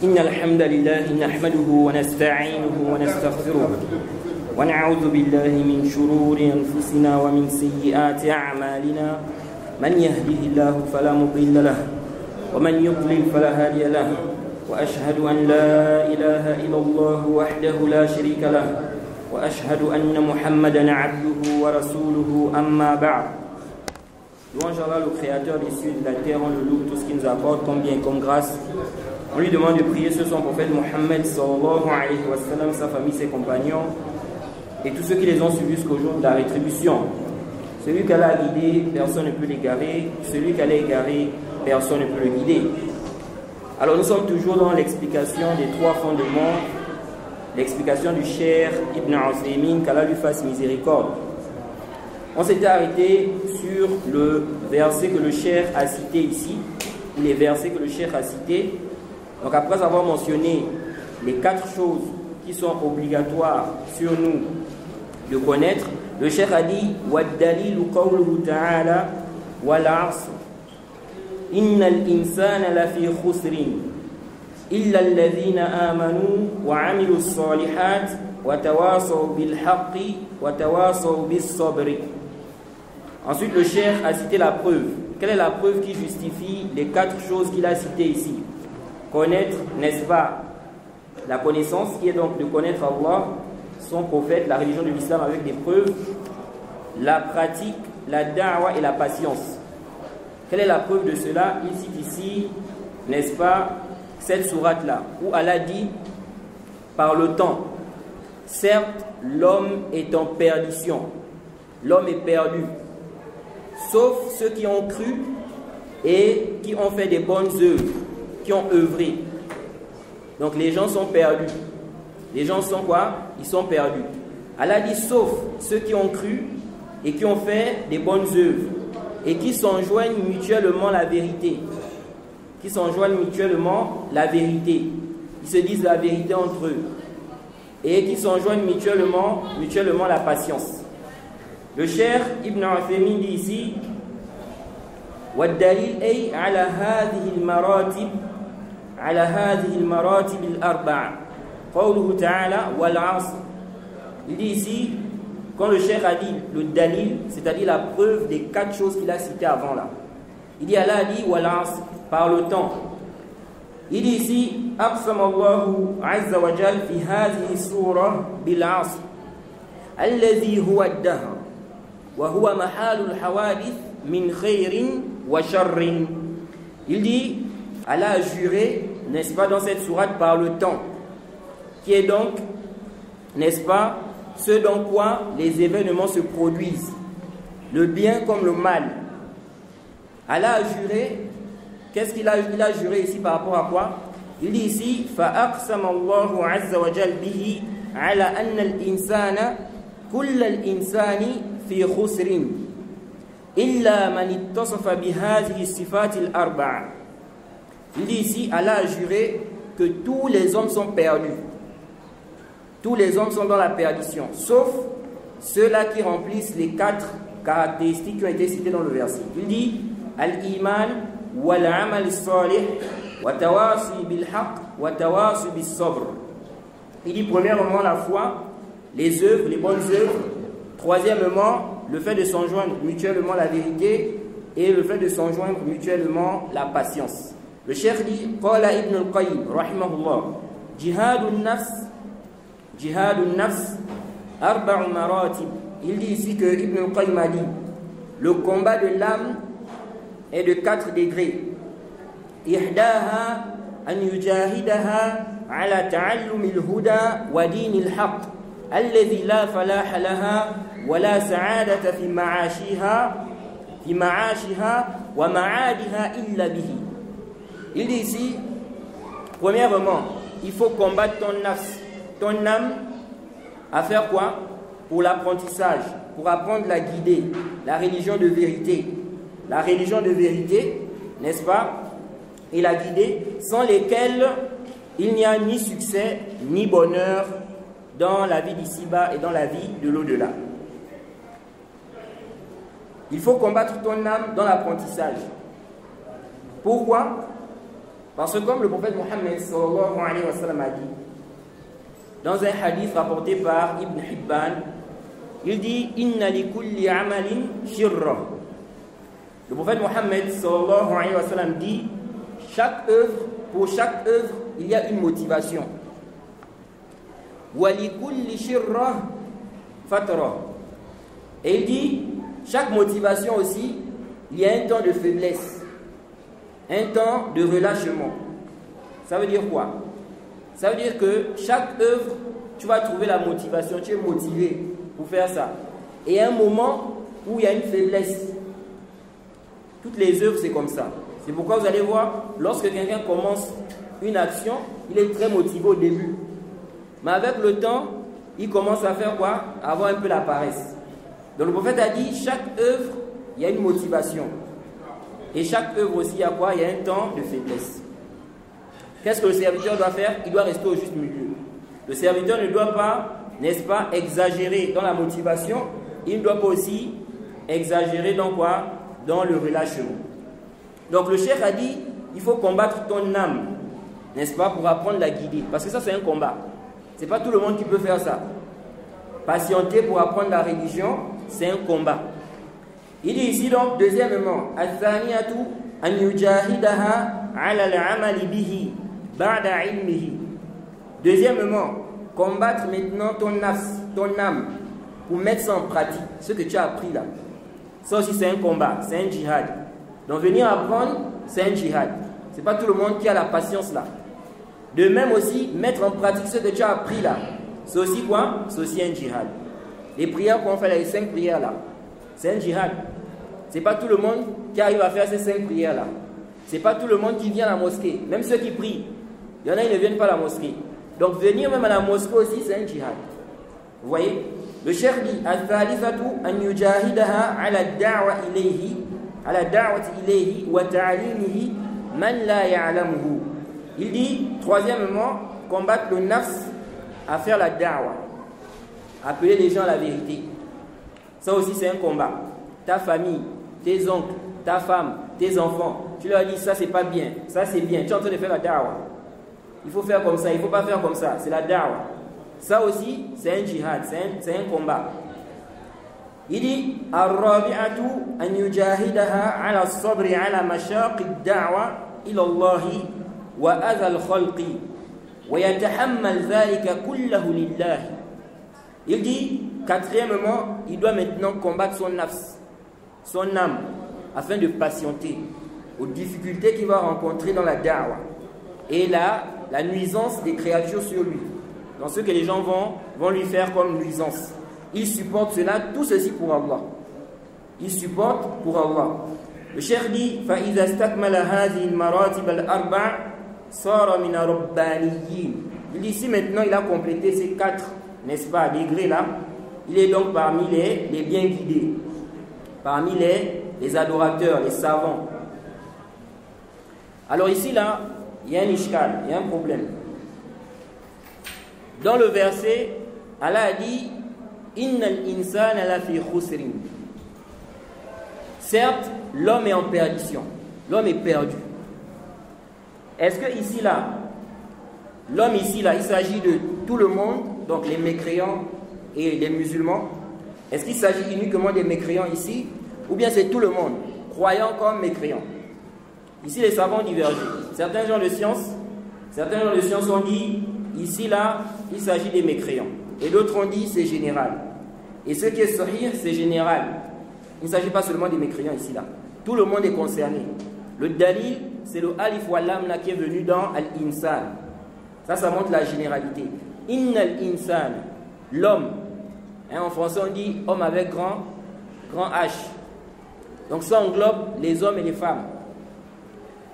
إن الحمد لله نحمده ونستعينه ونستغفره ونعوذ بالله من شرور أنفسنا ومن سيئات أعمالنا من يهده الله فلا مضل له ومن يضلل فلا هادي له وأشهد أن لا إله إلا الله وحده لا شريك له وأشهد أن محمدا عبده ورسوله أما بعد. Louange Allah, le Créateur des cieux et de la terre, on le loue tout ce qu'il nous apporte comme bien et comme grâce. On lui demande de prier sur son prophète Mohammed sallallahu alayhi wa sallam, sa famille, ses compagnons et tous ceux qui les ont suivis jusqu'au jour de la rétribution. Celui qu'Allah a guidé, personne ne peut l'égarer. Celui qu'Allah a égaré, personne ne peut le guider. Alors nous sommes toujours dans l'explication des trois fondements, l'explication du Cheikh Ibn Uthaymin, qu'Allah lui fasse miséricorde. On s'était arrêté sur le verset que le Cheikh a cité ici, ou les versets que le Cheikh a cités. Donc après avoir mentionné les quatre choses qui sont obligatoires sur nous de connaître, le Cheikh a dit وَالدَّلِيلُ قَوْلُهُ تَعَالَى وَالْعَصْرِ إِنَّ الْإِنسَانَ لَفِي خُسْرٍ إِلَّا الَّذِينَ آمَنُوا وَعَمِلُوا الصَّالِحَاتِ وَتَوَاصَوْا بِالْحَقِّ وَتَوَاصَوْا بِالصَّبْرِ. Ensuite, le Cheikh a cité la preuve. Quelle est la preuve qui justifie les quatre choses qu'il a citées ici? Connaître, n'est-ce pas, la connaissance, qui est donc de connaître Allah, son prophète, la religion de l'islam avec des preuves, la pratique, la da'wa et la patience. Quelle est la preuve de cela? Il cite ici, n'est-ce pas, cette sourate-là, où Allah dit, par le temps, certes, l'homme est en perdition, l'homme est perdu, sauf ceux qui ont cru et qui ont fait des bonnes œuvres, qui ont œuvré. Donc les gens sont perdus. Les gens sont quoi? Ils sont perdus. Allah dit sauf ceux qui ont cru et qui ont fait des bonnes œuvres et qui s'enjoignent mutuellement la vérité. Qui s'enjoignent mutuellement la vérité. Ils se disent la vérité entre eux. Et qui s'enjoignent mutuellement la patience. Le Cheikh Ibn Uthaymin dit ici والدليل أي على هذه المراتب الأربعة قوله تعالى والعصر. Il dit ici, quand le Cheikh a dit le dalil, c'est-à-dire la preuve des quatre choses qu'il a citées avant là, il dit, Allah a dit والعصر, par le temps. Il dit ici أقسم الله عز وجل في هذه السورة بالعصر الذي هو الدهر وهو محال الحوادث من خير وشر. Il dit, Allah a juré, n'est-ce pas, dans cette sourate par le temps, qui est donc, n'est-ce pas, ce dans quoi les événements se produisent, le bien comme le mal. Allah a juré, qu'est-ce qu'il a juré ici par rapport à quoi? Il dit ici, فَأَقْسَمَ اللَّهُ عَزَّ وَجَلْ بِهِ عَلَى أَنَّ الْإِنسَانَ كُلَّ الْإِنسَانِ في خسر إلا من اتصف بهذه الصفات الأربع. Il dit ici, Allah a juré que tous les hommes sont perdus. Tous les hommes sont dans la perdition, sauf ceux-là qui remplissent les quatre caractéristiques qui ont été citées dans le verset. Il dit Al-Iman wal-amal as-salih wa tawasi bil-haq wa tawasi bis-sabr. Il dit premièrement la foi, les œuvres, les bonnes œuvres. Troisièmement, le fait de s'enjoindre mutuellement la vérité et le fait de s'enjoindre mutuellement la patience. Le cheikh dit Qala Ibn al-Qayyim rahimahullah Jihadun nafs arba'u maratib. Il dit ici que Ibn al-Qayyim a dit le combat de l'âme est de 4 degrés. Ihdaha an yujahidaha ala ta'allum al-huda wa din al-haq الذي لا فلاح لها ولا سعادة في معاشها ومعادها إلا به. Il dit ici, premièrement, il faut combattre ton âme, à faire quoi? Pour l'apprentissage, pour apprendre à guider la religion de vérité. La religion de vérité, n'est-ce pas? Et la guider, sans lesquelles il n'y a ni succès, ni bonheur dans la vie d'ici-bas et dans la vie de l'au-delà. Il faut combattre ton âme dans l'apprentissage. Pourquoi? Parce que comme le prophète Mohammed sallallahu alayhi wa sallam a dit, dans un hadith rapporté par Ibn Hibban, il dit « Inna li kulli amalin shirra ». Le prophète Mohammed sallallahu alayhi wa sallam dit « Pour chaque œuvre, il y a une motivation. Wa li kulli shirra fatra ». Et il dit « Chaque motivation aussi, il y a un temps de faiblesse, un temps de relâchement. » Ça veut dire quoi? Ça veut dire que chaque œuvre, tu vas trouver la motivation, tu es motivé pour faire ça. Et il y a un moment où il y a une faiblesse. Toutes les œuvres, c'est comme ça. C'est pourquoi vous allez voir, lorsque quelqu'un commence une action, il est très motivé au début. Mais avec le temps, il commence à faire quoi? À avoir un peu la paresse. Donc le prophète a dit, chaque œuvre, il y a une motivation. Et chaque œuvre aussi, il y a quoi? Il y a un temps de faiblesse. Qu'est-ce que le serviteur doit faire? Il doit rester au juste milieu. Le serviteur ne doit pas, n'est-ce pas, exagérer dans la motivation. Il ne doit pas aussi exagérer dans quoi? Dans le relâchement. Donc le cheikh a dit, il faut combattre ton âme, n'est-ce pas, pour apprendre à la guider. Parce que ça, c'est un combat. Ce n'est pas tout le monde qui peut faire ça. Patienter pour apprendre la religion, c'est un combat. Il dit ici donc, deuxièmement, Al-Thaniyatu an yujahidaha ala al-amali bihi ba'da ilmihi. Deuxièmement, combattre maintenant ton âme, pour mettre ça en pratique, ce que tu as appris là. Ça aussi c'est un combat, c'est un djihad. Donc venir apprendre, c'est un djihad. Ce n'est pas tout le monde qui a la patience là. De même aussi, mettre en pratique ce que tu as appris là. C'est aussi quoi? C'est aussi un djihad. Les prières qu'on fait là, les 5 prières là, c'est un djihad. Ce n'est pas tout le monde qui arrive à faire ces 5 prières là. Ce n'est pas tout le monde qui vient à la mosquée. Même ceux qui prient, il y en a qui ne viennent pas à la mosquée. Donc venir même à la mosquée aussi, c'est un djihad. Vous voyez? Le cheikh dit Al-Thalithatu an yujahidaha ala da'wati ilayhi wa ta'limihi man la ya'lamuhu. Il dit, troisièmement, combattre le nafs à faire la da'wa. Appeler les gens à la vérité. Ça aussi, c'est un combat. Ta famille, tes oncles, ta femme, tes enfants, tu leur dis ça, c'est pas bien, ça, c'est bien. Tu es en train de faire la da'wa. Il faut faire comme ça, il ne faut pas faire comme ça. C'est la da'wa. Ça aussi, c'est un djihad, c'est un combat. Il dit Ar-rabi'atu an yujahidaha ala as-sabri ala mashaqi ad-da'wa ila Allah wa adha al-khalqi wa yatahammal dhalika kullahu lillah. Il dit, quatrièmement, il doit maintenant combattre son nafs, son âme, afin de patienter aux difficultés qu'il va rencontrer dans la da'wa et la nuisance des créatures sur lui, dans ce que les gens vont lui faire comme nuisance. Il supporte cela, tout ceci pour Allah. Il supporte pour Allah. Le cheikh dit فَإِذَا اسْتَكْمَلَ هَذِهِ الْمَرَاتِبَ الْأَرْبَعِ صَارَ مِنَ رَبَّانِيِّينَ. Il dit ici maintenant il a complété ces 4, n'est-ce pas, degrés là. Il est donc parmi les bien guidés, parmi les adorateurs, les savants. Alors ici là, il y a un ishkal, il y a un problème. Dans le verset, Allah a dit Innal insana lafi khusrin. Certes, l'homme est en perdition, l'homme est perdu. Est-ce que ici là, l'homme ici là, il s'agit de tout le monde, donc les mécréants et les musulmans? Est-ce qu'il s'agit uniquement des mécréants ici, ou bien c'est tout le monde, croyants comme mécréants? Ici les savants divergent. Certains gens de science ont dit ici là, il s'agit des mécréants. Et d'autres ont dit c'est général. Et ce qui est sahih, c'est général. Il ne s'agit pas seulement des mécréants ici là. Tout le monde est concerné. Le dalil, c'est le alif wa lam là qui est venu dans al-insan. Ça montre la généralité. Innal insan, l'homme. En français on dit homme avec grand H. Donc ça englobe les hommes et les femmes.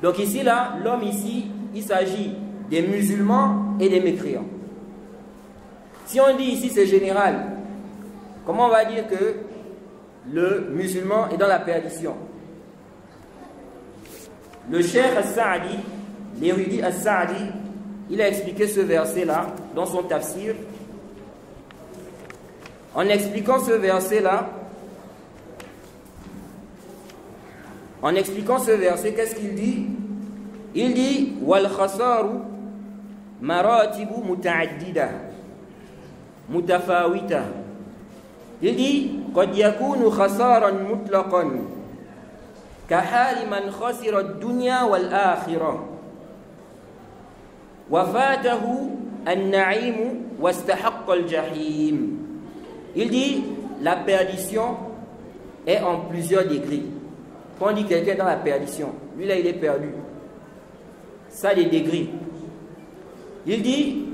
Donc ici là, l'homme ici, il s'agit des musulmans et des mécréants. Si on dit ici c'est général, comment on va dire que le musulman est dans la perdition? Le cheikh As-Sa'di, l'érudit As-Sa'di, il a expliqué ce verset-là dans son tafsir. En expliquant ce verset-là, qu'est-ce qu'il dit? Il dit wal khasaru maratibu muta'addida mutafawita. Il dit qad yakunu khasaran mutlaqan ka hali man khasira ad-dunya wal akhirah wa fatahu an-na'im wastahaqqa al-jahim. Il dit la perdition est en plusieurs degrés. Quand on dit quelqu'un dans la perdition, lui là il est perdu. Ça des degrés. Il dit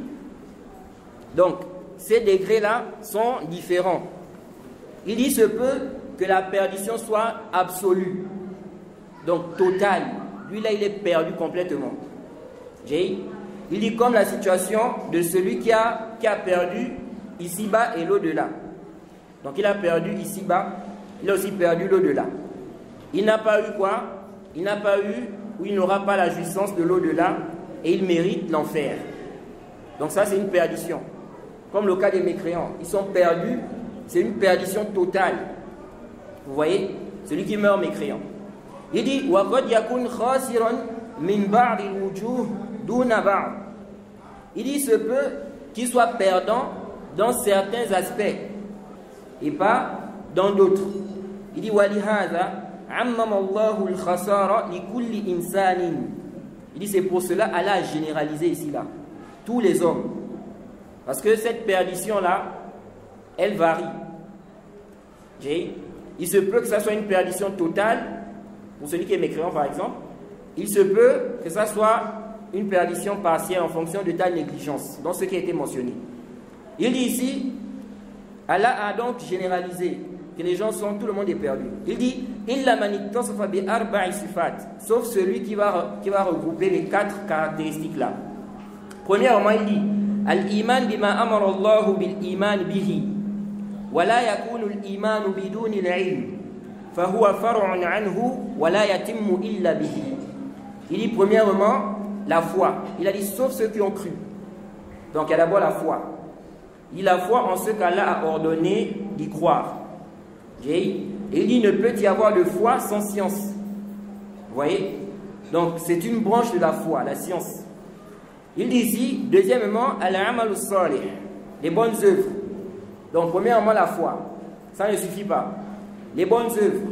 donc ces degrés là sont différents. Il dit se peut que la perdition soit absolue, donc totale. Lui là il est perdu complètement. Il dit comme la situation de celui qui a perdu ici-bas et l'au-delà. Donc il a perdu ici-bas, il a aussi perdu l'au-delà. Il n'a pas eu quoi? Il n'a pas eu, ou il n'aura pas la jouissance de l'au-delà, et il mérite l'enfer. Donc ça c'est une perdition. Comme le cas des mécréants, ils sont perdus, c'est une perdition totale. Vous voyez? Celui qui meurt mécréant. Il dit وَقَدْ يَكُنْ خَاسِرًا مِنْ بَعْضِ الْوُجُوهِ دُونَ بَعْضٍ. Il dit se peut qu'il soit perdant dans certains aspects et pas dans d'autres. Il dit وَلِهَذَا عَمَّمَ اللَّهُ الْخَسَارَ لِكُلِّ إِنسَانٍ. Il dit c'est pour cela Allah a généralisé ici là tous les hommes, parce que cette perdition là elle varie. Il se peut que ça soit une perdition totale pour celui qui est mécréant par exemple. Il se peut que ça soit une perdition partielle en fonction de ta négligence, dans ce qui a été mentionné. Il dit ici, Allah a donc généralisé que les gens sont, tout le monde est perdu. Il dit, sauf celui qui va regrouper les 4 caractéristiques là. Premièrement, il dit, al-iman bima amara Allah bil-iman bihi, wa la yakunu al-iman biduni al-ilm, fa huwa far'un anhu, wa la yatimmu illa bihi. Il dit, premièrement, la foi. Il a dit, sauf ceux qui ont cru. Donc, il y a d'abord la foi. Il dit la foi en ce qu'Allah a ordonné d'y croire. Et il dit, ne peut y avoir de foi sans science. Vous voyez? Donc, c'est une branche de la foi, la science. Il dit ici, deuxièmement, al-amal salih, les bonnes œuvres. Donc, premièrement, la foi. Ça ne suffit pas. Les bonnes œuvres.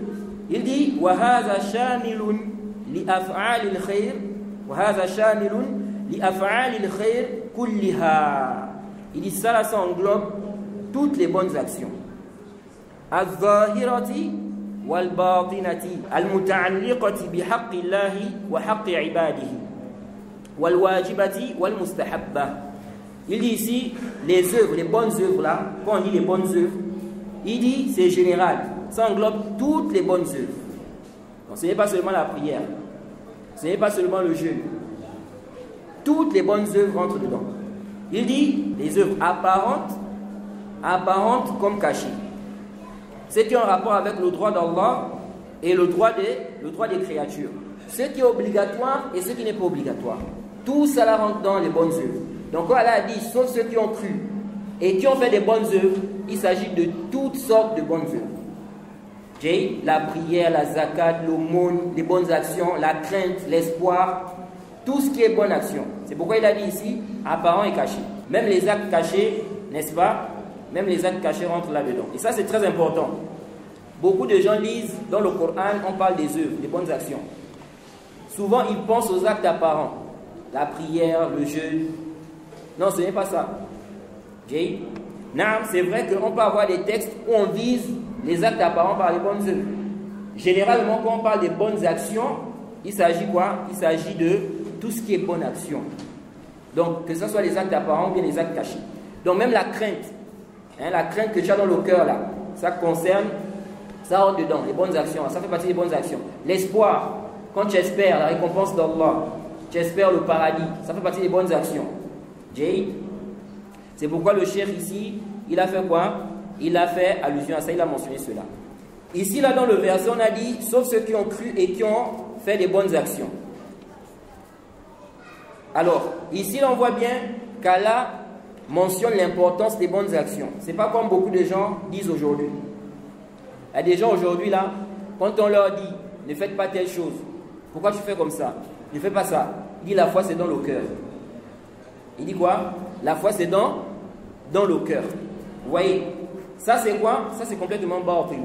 Il dit, wa hadha shamilun li af'alil khair, wa hadha shamilun li af'alil khair kulliha. Il dit ça, là, ça englobe toutes les bonnes actions. Al-zahirati wal-batinati al-muta'alliqati bihaqqi Allahi wa haqqi ibadihi wal-wajibati wal-mustahabba. Il dit ici, les œuvres, les bonnes œuvres là, quand on dit les bonnes œuvres, il dit c'est général, ça englobe toutes les bonnes œuvres. Donc ce n'est pas seulement la prière, ce n'est pas seulement le jeûne. Toutes les bonnes œuvres rentrent dedans. Il dit les œuvres apparentes comme cachées. Ce qui est en rapport avec le droit d'Allah et le droit des créatures. Ce qui est obligatoire et ce qui n'est pas obligatoire. Tout cela rentre dans les bonnes œuvres. Donc quand Allah a dit, sauf ceux qui ont cru et qui ont fait des bonnes œuvres, il s'agit de toutes sortes de bonnes œuvres. La prière, la zakat, l'aumône, les bonnes actions, la crainte, l'espoir, tout ce qui est bonne action. C'est pourquoi il a dit ici, apparent et caché. Même les actes cachés, n'est-ce pas? Même les actes cachés rentrent là-dedans. Et ça, c'est très important. Beaucoup de gens lisent dans le Coran, on parle des œuvres, des bonnes actions. Souvent, ils pensent aux actes apparents. La prière, le jeûne. Non, ce n'est pas ça. C'est vrai qu'on peut avoir des textes où on vise les actes apparents par les bonnes œuvres. Généralement, quand on parle des bonnes actions, il s'agit quoi? Il s'agit de tout ce qui est bonne action. Donc, que ce soit les actes apparents ou bien les actes cachés. Donc, même la crainte. La crainte que tu as dans le cœur là, ça concerne, ça rentre dedans, les bonnes actions, ça fait partie des bonnes actions. L'espoir, quand tu espères la récompense d'Allah, tu espères le paradis, ça fait partie des bonnes actions. C'est pourquoi le cheikh ici, il a fait quoi? Il a fait allusion à ça, il a mentionné cela. Ici là dans le verset on a dit, sauf ceux qui ont cru et qui ont fait des bonnes actions. Alors, ici là on voit bien qu'Allah mentionne l'importance des bonnes actions. Ce n'est pas comme beaucoup de gens disent aujourd'hui. Il y a des gens aujourd'hui là, quand on leur dit ne faites pas telle chose, pourquoi tu fais comme ça? Il ne fait pas ça. Il dit la foi c'est dans le cœur. Il dit quoi? La foi c'est dans le cœur. Vous voyez? Ça c'est quoi? Ça c'est complètement batil.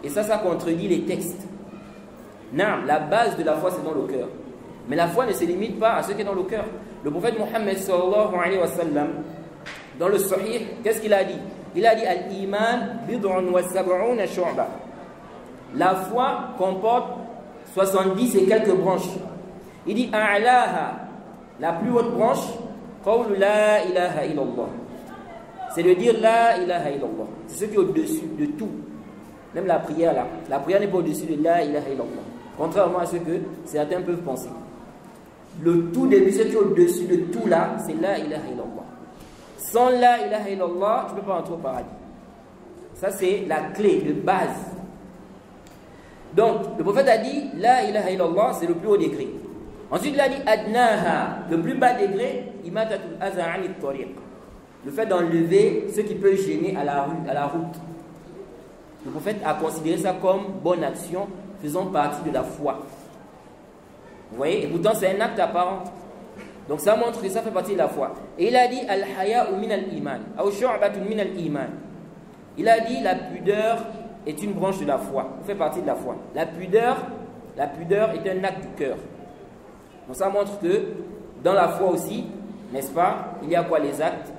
Et ça contredit les textes. Non, la base de la foi c'est dans le cœur. Mais la foi ne se limite pas à ce qui est dans le cœur. Le prophète Mohammed sallallahu alayhi wa sallam, dans le Sahih, qu'est-ce qu'il a dit? Il a dit Al-Iman bid'un wa sab'una shu'ba. La foi comporte 70 et quelques branches. Il dit A'laha, la plus haute branche, qawlu la ilaha illallah. C'est de dire la ilaha illallah. C'est ce qui est au-dessus de tout. Même la prière là. La prière n'est pas au-dessus de la ilaha illallah. Contrairement à ce que certains peuvent penser. Le tout début, ce qui est au-dessus de tout là, c'est la ilaha illallah. Sans la ilaha illallah, tu ne peux pas entrer au paradis. Ça c'est la clé de base. Donc, le prophète a dit la ilaha illallah, c'est le plus haut degré. Ensuite, il a dit adnaha, le plus bas degré, imatatul aza anit tariq. Le fait d'enlever ce qui peut gêner à la route. Le prophète a considéré ça comme bonne action, faisant partie de la foi. Vous voyez? Et pourtant, c'est un acte apparent. Donc, ça montre que ça fait partie de la foi. Et il a dit al-haya'u min al-iman, ou shu'batun min al-iman. Il a dit la pudeur est une branche de la foi, fait partie de la foi. La pudeur est un acte du cœur. Donc, ça montre que dans la foi aussi, n'est-ce pas, il y a quoi? Les actes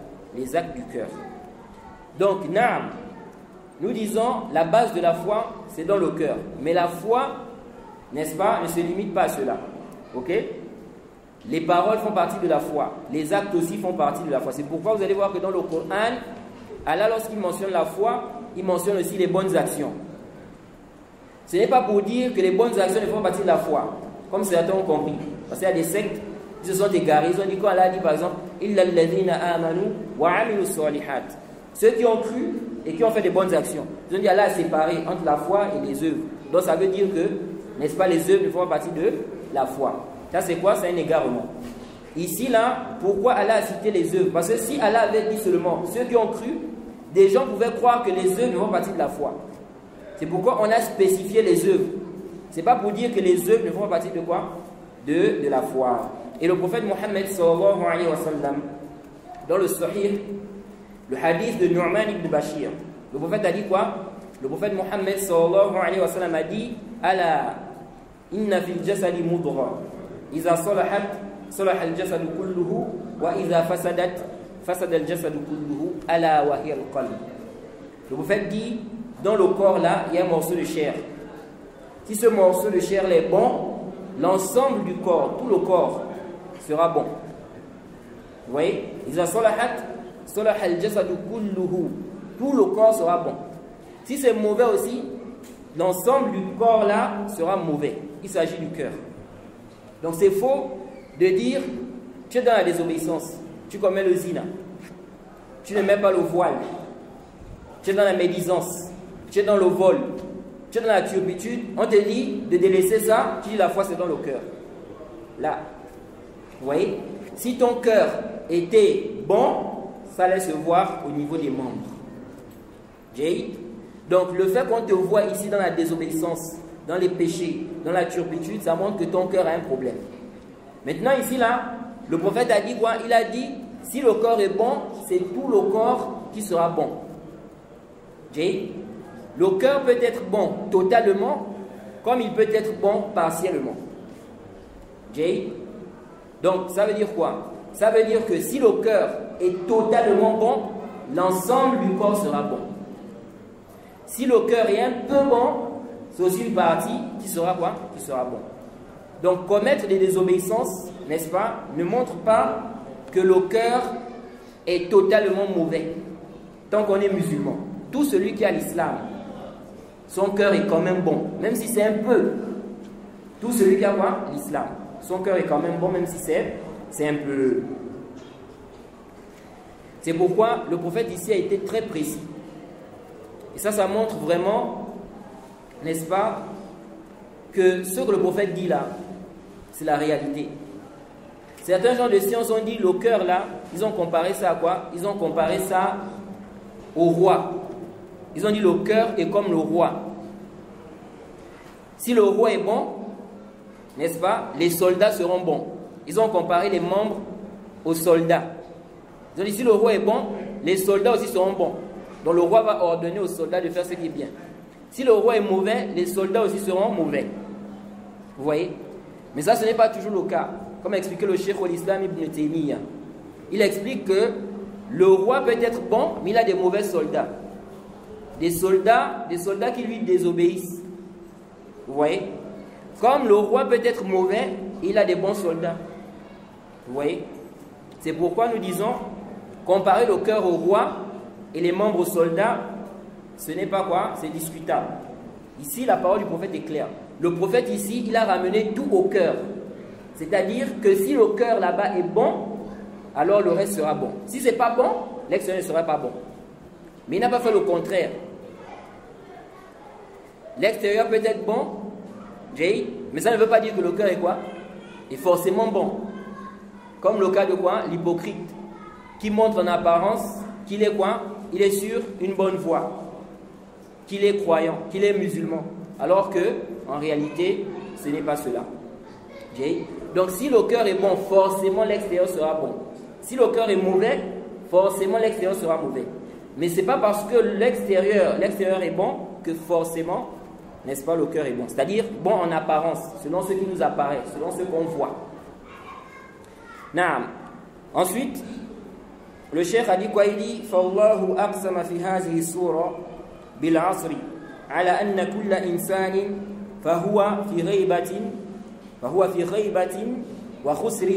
du cœur. Donc, naam, nous disons la base de la foi, c'est dans le cœur. Mais la foi, n'est-ce pas, ne se limite pas à cela. Ok? Les paroles font partie de la foi. Les actes aussi font partie de la foi. C'est pourquoi vous allez voir que dans le Coran, Allah, lorsqu'il mentionne la foi, il mentionne aussi les bonnes actions. Ce n'est pas pour dire que les bonnes actions ne font partie de la foi, comme certains ont compris. Parce qu'il y a des sectes qui se sont égarés. Ils ont dit quoi? Allah dit par exemple Illa alladhina amanu wa amilu salihat. Ceux qui ont cru et qui ont fait des bonnes actions. Ils ont dit Allah a séparé entre la foi et les œuvres. Donc ça veut dire que, n'est-ce pas, les œuvres ne font pas partie de la foi. Ça c'est quoi? C'est un égarement. Ici là, pourquoi Allah a cité les œuvres? Parce que si Allah avait dit seulement ceux qui ont cru, des gens pouvaient croire que les œuvres ne font pas partie de la foi. C'est pourquoi on a spécifié les œuvres. C'est pas pour dire que les œuvres ne font pas partie de quoi? De la foi. Et le prophète Mohammed sallallahu alayhi wa sallam, dans le Sahih, le hadith de Nu'man ibn Bashir, le prophète a dit quoi? Le prophète Mohammed sallallahu alayhi wa sallam a dit Ala inna fil jasadi mudra iza salahat salaha al jasadu kulluhu wa iza fasadat fasada al jasadu kulluhu ala wa hiya al qalb. Le prophète dit dans le corps là, il y a un morceau de chair. Si ce morceau de chair est bon, l'ensemble du corps, tout le corps sera bon. Vous voyez? Iza salahat salaha al jasadu kulluhu. Tout le corps sera bon. Si c'est mauvais aussi, l'ensemble du corps là sera mauvais. Il s'agit du cœur. Donc c'est faux de dire tu es dans la désobéissance, tu commets le zina, tu ne mets pas le voile, tu es dans la médisance, tu es dans le vol, tu es dans la turpitude. On te dit de délaisser ça, tu dis la foi c'est dans le cœur. Là, vous voyez, si ton cœur était bon, ça allait se voir au niveau des membres. Jay. Donc le fait qu'on te voit ici dans la désobéissance, dans les péchés, dans la turpitude, ça montre que ton cœur a un problème. Maintenant ici là, le prophète a dit quoi? Il a dit, si le corps est bon, c'est tout le corps qui sera bon. Jay. Le cœur peut être bon totalement, comme il peut être bon partiellement. Jay. Donc ça veut dire quoi? Ça veut dire que si le cœur est totalement bon, l'ensemble du corps sera bon. Si le cœur est un peu bon, c'est aussi une partie qui sera quoi? Qui sera bon. Donc commettre des désobéissances, n'est-ce pas, ne montre pas que le cœur est totalement mauvais. Tant qu'on est musulman, tout celui qui a l'islam, son cœur est quand même bon, même si c'est un peu. Tout celui qui a quoi? L'islam, son cœur est quand même bon, même si c'est un peu. C'est pourquoi le prophète ici a été très précis. Et ça montre vraiment, n'est-ce pas, que ce que le prophète dit là, c'est la réalité. Certains gens de science ont dit le cœur là, ils ont comparé ça à quoi? Ils ont comparé ça au roi. Ils ont dit le cœur est comme le roi. Si le roi est bon, n'est-ce pas, les soldats seront bons. Ils ont comparé les membres aux soldats. Ils ont dit, si le roi est bon, les soldats aussi seront bons. Donc le roi va ordonner aux soldats de faire ce qui est bien. Si le roi est mauvais, les soldats aussi seront mauvais. Vous voyez? Mais ça, ce n'est pas toujours le cas. Comme a expliqué le Cheikh al-Islam Ibn Taymiyyah. Il explique que le roi peut être bon, mais il a des mauvais soldats. Des soldats qui lui désobéissent. Vous voyez? Comme le roi peut être mauvais, il a des bons soldats. Vous voyez? C'est pourquoi nous disons, comparer le cœur au roi et les membres aux soldats, ce n'est pas quoi? C'est discutable. Ici, la parole du prophète est claire. Le prophète ici, il a ramené tout au cœur. C'est-à-dire que si le cœur là-bas est bon, alors le reste sera bon. Si ce n'est pas bon, l'extérieur ne sera pas bon. Mais il n'a pas fait le contraire. L'extérieur peut être bon, mais ça ne veut pas dire que le cœur est quoi? Est forcément bon. Comme le cas de quoi? L'hypocrite, qui montre en apparence qu'il est quoi? Il est sur une bonne voie, qu'il est croyant, qu'il est musulman, alors que en réalité, ce n'est pas cela. Donc si le cœur est bon, forcément l'extérieur sera bon. Si le cœur est mauvais, forcément l'extérieur sera mauvais. Mais ce n'est pas parce que l'extérieur est bon que forcément, n'est-ce pas, le cœur est bon. C'est-à-dire bon en apparence, selon ce qui nous apparaît, selon ce qu'on voit. Naam. Ensuite, le cheikh a dit quoi? Il dit فَاللَّهُ أَقْسَمَ فِي هَذِهِ السُّورَةِ بِالْعَصْرِ عَلَى أَنَّ كُلَّ إِنسَانٍ فَهُوَ في غيبة وخسر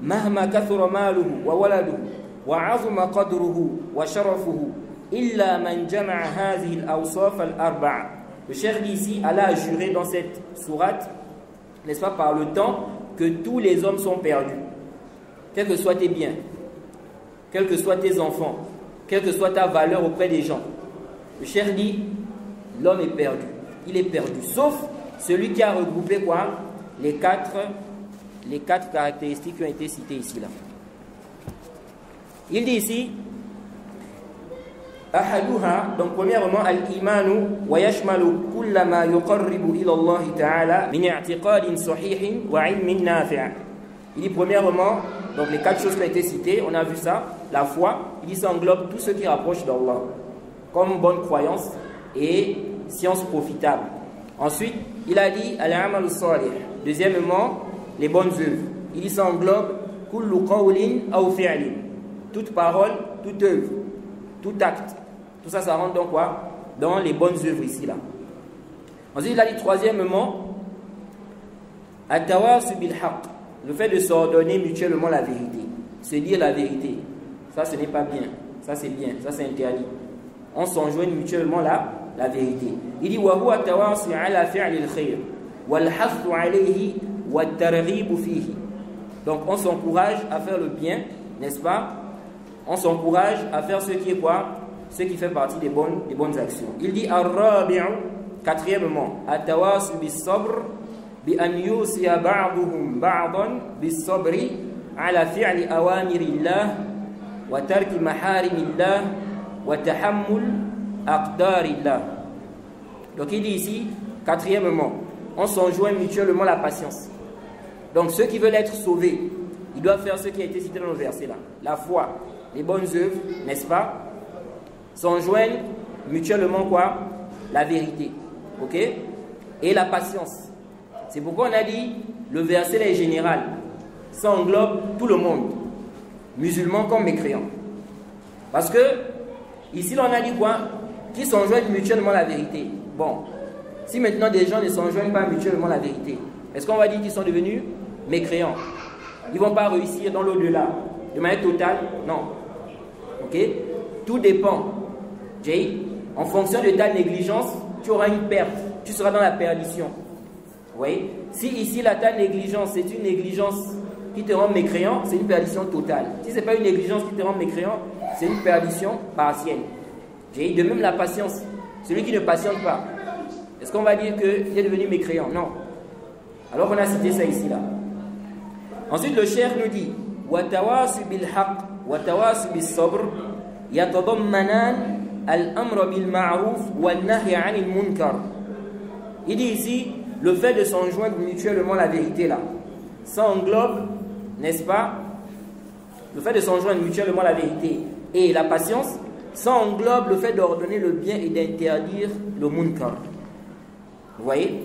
مهما كثر ماله وولده وعظم قدره وشرفه إلا من جمع هذه الأوصاف الأربعة. Le cheikh dit ici, Allah a juré dans cette sourate, n'est-ce pas, par le temps, que tous les hommes sont perdus. Quels que soient tes biens, quels que soient tes enfants, quelle que soit ta valeur auprès des gens. Le cheikh dit, l'homme est perdu. Il est perdu. Sauf celui qui a regroupé quoi? Les quatre caractéristiques qui ont été citées ici. Là. Il dit ici, أحدها, donc premièrement, الإيمان ويشمل كل ما يقرب إلى الله تعالى من اعتقاد صحيح وعلم نافع. Il dit premièrement, donc les quatre choses qui ont été citées, on a vu ça, la foi, il dit ça englobe tout ce qui rapproche d'Allah, comme bonne croyance et science profitable. Ensuite, il a dit al-amal as-salih. Deuxièmement, les bonnes œuvres. Il dit ça englobe kullu qawlin aw fi'lin. Toute parole, toute œuvre, tout acte. Tout ça, ça rentre dans quoi? Dans les bonnes œuvres ici là. Ensuite, il a dit troisièmement, at-tawasu bil haqq. Le fait de s'ordonner mutuellement la vérité. Se dire la vérité. Ça, ce n'est pas bien. Ça, c'est bien. Ça, c'est interdit. On s'enjoigne mutuellement la vérité. Il dit وَهُوَ التَّوَاصِي عَلَى فِعْلِ الْخَيْرِ وَالْحَثُّ عَلَيْهِ وَالتَّرْغِيبُ فِيهِ. Donc on s'encourage à faire le bien, n'est-ce pas? On s'encourage à faire ce qui est quoi? Ce qui fait partie des bonnes actions. Il dit الرابع, quatrièmement, التواصي بالصبر بأن يوصي بعضهم بعضا بالصبر على فعل أوامر الله وترك محارم الله وتحمل أقدار الله. Donc il dit ici, quatrièmement, on s'enjoint mutuellement la patience. Donc ceux qui veulent être sauvés, ils doivent faire ce qui a été cité dans le verset là. La foi, les bonnes œuvres, n'est-ce pas? S'enjoignent mutuellement quoi? La vérité. Ok? Et la patience. C'est pourquoi on a dit, le verset là est général. Ça englobe tout le monde. Musulmans comme mécréants. Parce que, ici là on a dit quoi? Qui s'enjoignent mutuellement la vérité. Bon, si maintenant des gens ne s'enjoignent pas mutuellement la vérité, est-ce qu'on va dire qu'ils sont devenus mécréants? Ils ne vont pas réussir dans l'au-delà, de manière totale? Non. Ok? Tout dépend. Jay, en fonction de ta négligence, tu auras une perte. Tu seras dans la perdition. Vous voyez? Si ici, là, ta négligence, c'est une négligence qui te rend mécréant, c'est une perdition totale. Si ce n'est pas une négligence qui te rend mécréant, c'est une perdition partielle. Jay, de même la patience. Celui qui ne patiente pas, est-ce qu'on va dire qu'il est devenu mécréant? Non. Alors on a cité ça ici là. Ensuite le cheikh nous dit وَتَوَاسُ بِالْحَقِّ وَتَوَاسُ بِالصَّبْرِ يَتَضَمَّنَانِ الْأَمْرَ بِالْمَعْرُوفِ وَالنَّهْيَ عَنِ الْمُنْكَرِ. Il dit ici le fait de s'enjoindre mutuellement la vérité là, ça englobe, n'est-ce pas, le fait de s'enjoindre mutuellement la vérité et la patience, ça englobe le fait d'ordonner le bien et d'interdire le munkar. Vous voyez?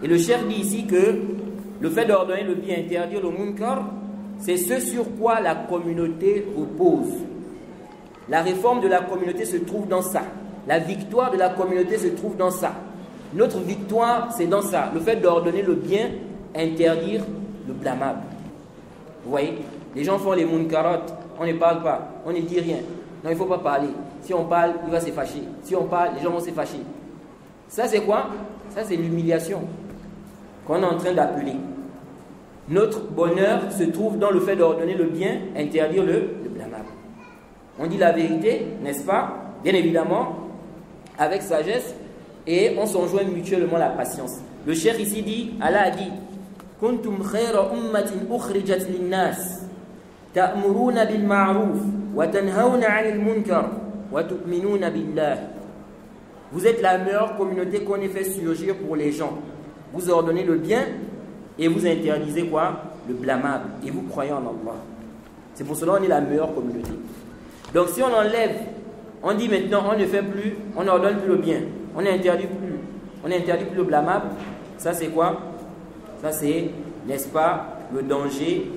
Et le cheikh dit ici que le fait d'ordonner le bien et interdire le munkar, c'est ce sur quoi la communauté repose. La réforme de la communauté se trouve dans ça. La victoire de la communauté se trouve dans ça. Notre victoire, c'est dans ça. Le fait d'ordonner le bien, interdire le blâmable. Vous voyez? Les gens font les munkarat, on ne parle pas, on ne dit rien. Non, il ne faut pas parler. Si on parle, il va se fâcher. Si on parle, les gens vont se fâcher. Ça, c'est quoi? Ça, c'est l'humiliation qu'on est en train d'appeler. Notre bonheur se trouve dans le fait d'ordonner le bien, interdire le blâmable. On dit la vérité, n'est-ce pas? Bien évidemment, avec sagesse, et on s'enjoint mutuellement la patience. Le cheikh ici dit, Allah a dit, Kuntum khayra ummatin ukhrijat linnas, ta'muruna bil ma'ruf, wa tanhawna 'anil munkar, wa tu'minuna billah. Vous êtes la meilleure communauté qu'on ait fait surgir pour les gens. Vous ordonnez le bien et vous interdisez quoi? Le blâmable. Et vous croyez en Allah. C'est pour cela qu'on est la meilleure communauté. Donc si on enlève, on dit maintenant on ne fait plus, on n'ordonne plus le bien, on n'interdit plus le blâmable, ça c'est quoi? Ça c'est, n'est-ce pas, le danger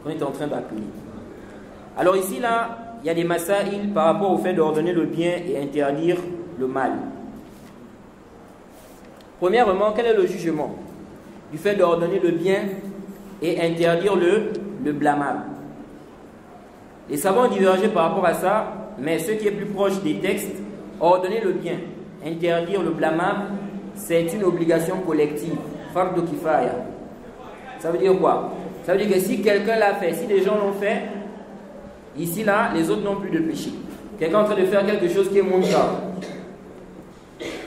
qu'on est en train d'appeler. Alors ici là, il y a des masaïl par rapport au fait d'ordonner le bien et interdire le mal. Premièrement, quel est le jugement du fait d'ordonner le bien et interdire le blâmable? Les savants ont divergé par rapport à ça, mais ce qui est plus proche des textes, ordonner le bien, interdire le blâmable, c'est une obligation collective, fardu kifaya. Ça veut dire quoi? Ça veut dire que si quelqu'un l'a fait, si des gens l'ont fait, ici là, les autres n'ont plus de péché. Quelqu'un est en train de faire quelque chose qui est munkar.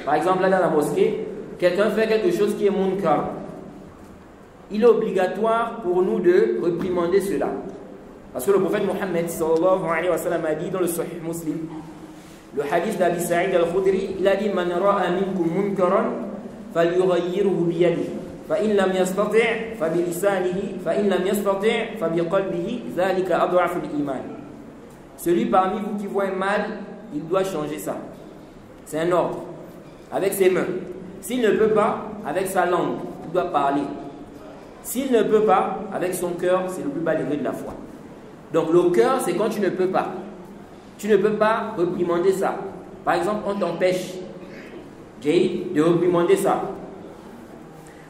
Par exemple, là dans la mosquée, quelqu'un fait quelque chose qui est munkar. Il est obligatoire pour nous de réprimander cela. Parce que le prophète Mohammed sallallahu alayhi wa sallam a dit dans le Sahih Muslim, le hadith d'Abi Sa'id al-Khudri, il a dit Man ra'a minkum munkaran falyughayyirhu biyadihi fa in lam yastati' fa bi lisanihi fa in lam yastati' fa bi qalbihi dhalika ad'afu al-iman. Celui parmi vous qui voit un mal, il doit changer ça. C'est un ordre. Avec ses mains. S'il ne peut pas, avec sa langue, il doit parler. S'il ne peut pas, avec son cœur, c'est le plus bas degré de la foi. Donc le cœur, c'est quand tu ne peux pas. Tu ne peux pas réprimander ça. Par exemple, on t'empêche de réprimander ça.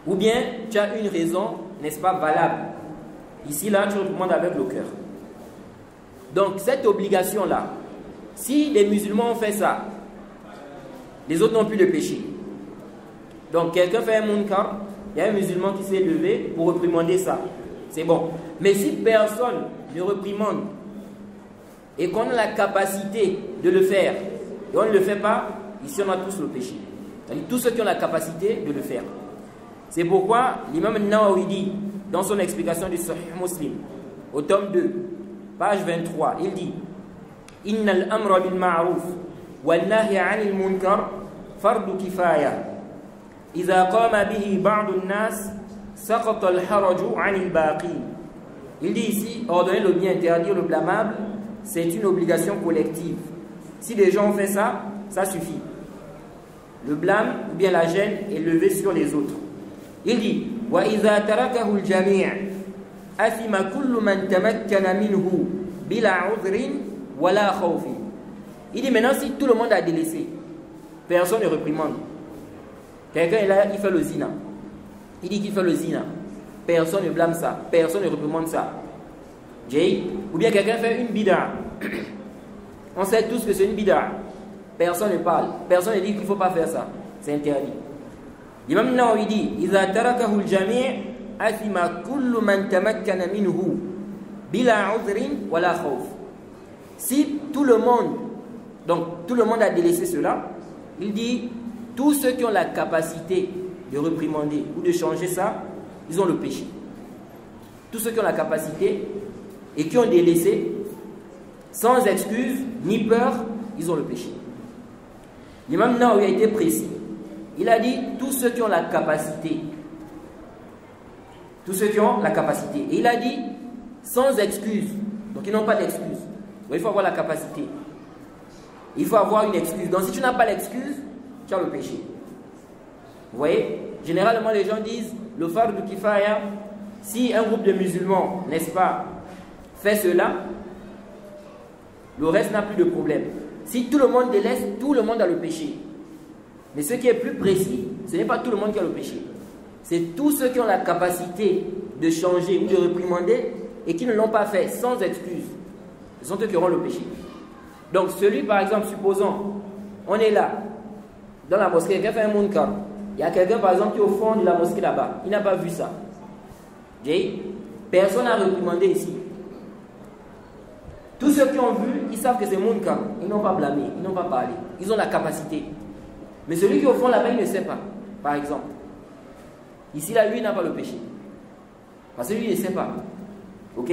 Ou bien, tu as une raison, n'est-ce pas, valable. Ici, là, tu réprimandes avec le cœur. Donc, cette obligation-là, si les musulmans ont fait ça, les autres n'ont plus de péché. Donc, quelqu'un fait un munkar, il y a un musulman qui s'est levé pour réprimander ça. C'est bon. Mais si personne ne réprimande et qu'on a la capacité de le faire et on ne le fait pas, ici on a tous le péché. C'est-à-dire tous ceux qui ont la capacité de le faire. C'est pourquoi l'imam Nawawi dit dans son explication du Sahih Muslim au tome 2, page 23, il dit Innal amra bil ma'ruf wal nahy 'anil munkar fardu kifaya. إذا قام به بعض الناس سقط الحرج عن الباقين. Il dit ici, ordonner le bien, interdire le blâmable, c'est une obligation collective. Si des gens ont fait ça, ça suffit. Le blâme ou bien la gêne est levée sur les autres. Il dit وَإِذَا تَرَكَهُ الْجَمِيعُ أَثِمَ كُلُّ مَنْ تَمَكَّنَ مِنْهُ بِلَا عُذْرٍ وَلَا خَوْفٍ. Il dit maintenant si tout le monde a délaissé, personne ne réprimande. Quelqu'un est là, il fait le zina. Il dit qu'il fait le zina. Personne ne blâme ça. Personne ne réprimande ça. Ou bien quelqu'un fait une bid'a. On sait tous que c'est une bid'a. Personne ne parle. Personne ne dit qu'il ne faut pas faire ça. C'est interdit. L'imam Nawawi dit إِذَا تَرَكَهُ الْجَمِيعُ أَثِمَ كُلُّ مَنْ تَمَكَّنَ مِنْهُ بِلَا عُذْرٍ وَلَا خَوْفٍ. Si tout le monde a délaissé cela, il dit tous ceux qui ont la capacité de réprimander ou de changer ça, ils ont le péché. Tous ceux qui ont la capacité et qui ont délaissé, sans excuse ni peur, ils ont le péché. L'imam Nawawi a été précis. Il a dit tous ceux qui ont la capacité Tous ceux qui ont la capacité. Et il a dit sans excuse. Donc ils n'ont pas d'excuse. Donc il faut avoir la capacité. Il faut avoir une excuse. Donc si tu n'as pas l'excuse, tu as le péché. Vous voyez? Généralement les gens disent le fardu kifaya, si un groupe de musulmans, n'est-ce pas, fait cela, le reste n'a plus de problème. Si tout le monde délaisse, tout le monde a le péché. Mais ce qui est plus précis, ce n'est pas tout le monde qui a le péché. C'est tous ceux qui ont la capacité de changer ou de réprimander et qui ne l'ont pas fait sans excuse. Ce sont eux qui auront le péché. Donc celui, par exemple, supposons, on est là, dans la mosquée, quelqu'un fait un munkar. Il y a quelqu'un, par exemple, qui est au fond de la mosquée là-bas. Il n'a pas vu ça. Personne n'a réprimandé ici. Tous ceux qui ont vu, ils savent que c'est munkar. Ils n'ont pas blâmé, ils n'ont pas parlé. Ils ont la capacité. Mais celui qui est au fond là-bas, il ne sait pas, par exemple. Ici, là, lui, il n'a pas le péché. Parce que lui, il ne sait pas. Ok?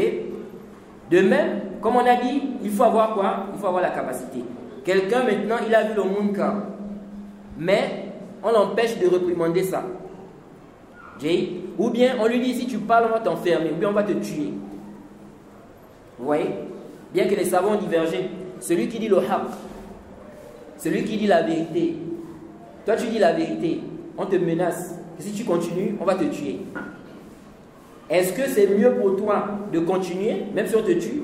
De même, comme on a dit, il faut avoir quoi? Il faut avoir la capacité. Quelqu'un, maintenant, il a vu le munkar. Mais on l'empêche de réprimander ça. Ou bien, on lui dit, si tu parles, on va t'enfermer. Ou bien, on va te tuer. Vous voyez? Bien que les savants ont divergé. Celui qui dit le haq, celui qui dit la vérité. Toi, tu dis la vérité. On te menace. Que si tu continues, on va te tuer. Est-ce que c'est mieux pour toi de continuer, même si on te tue?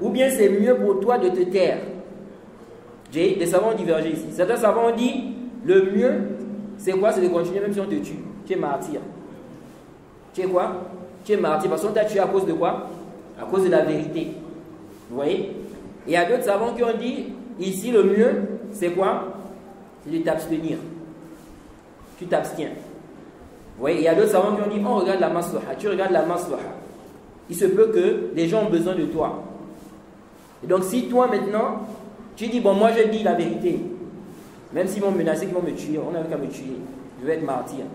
Ou bien c'est mieux pour toi de te taire? Les savants ont divergé ici. Certains savants ont dit, le mieux, c'est quoi? C'est de continuer même si on te tue. Tu es martyr. Tu es quoi? Tu es martyr. Parce qu'on t'a tué à cause de quoi? À cause de la vérité. Vous voyez? Et il y a d'autres savants qui ont dit, ici le mieux, c'est quoi? C'est de t'abstenir. Tu t'abstiens. Vous voyez? Il y a d'autres savants qui ont dit, on regarde la maslaha. Tu regardes la maslaha. Il se peut que les gens ont besoin de toi. Et donc si toi maintenant, tu dis, bon moi je dis la vérité. Même s'ils m'ont menacé, qu'ils vont me tuer, on n'a qu'à me tuer. Je vais être martyr.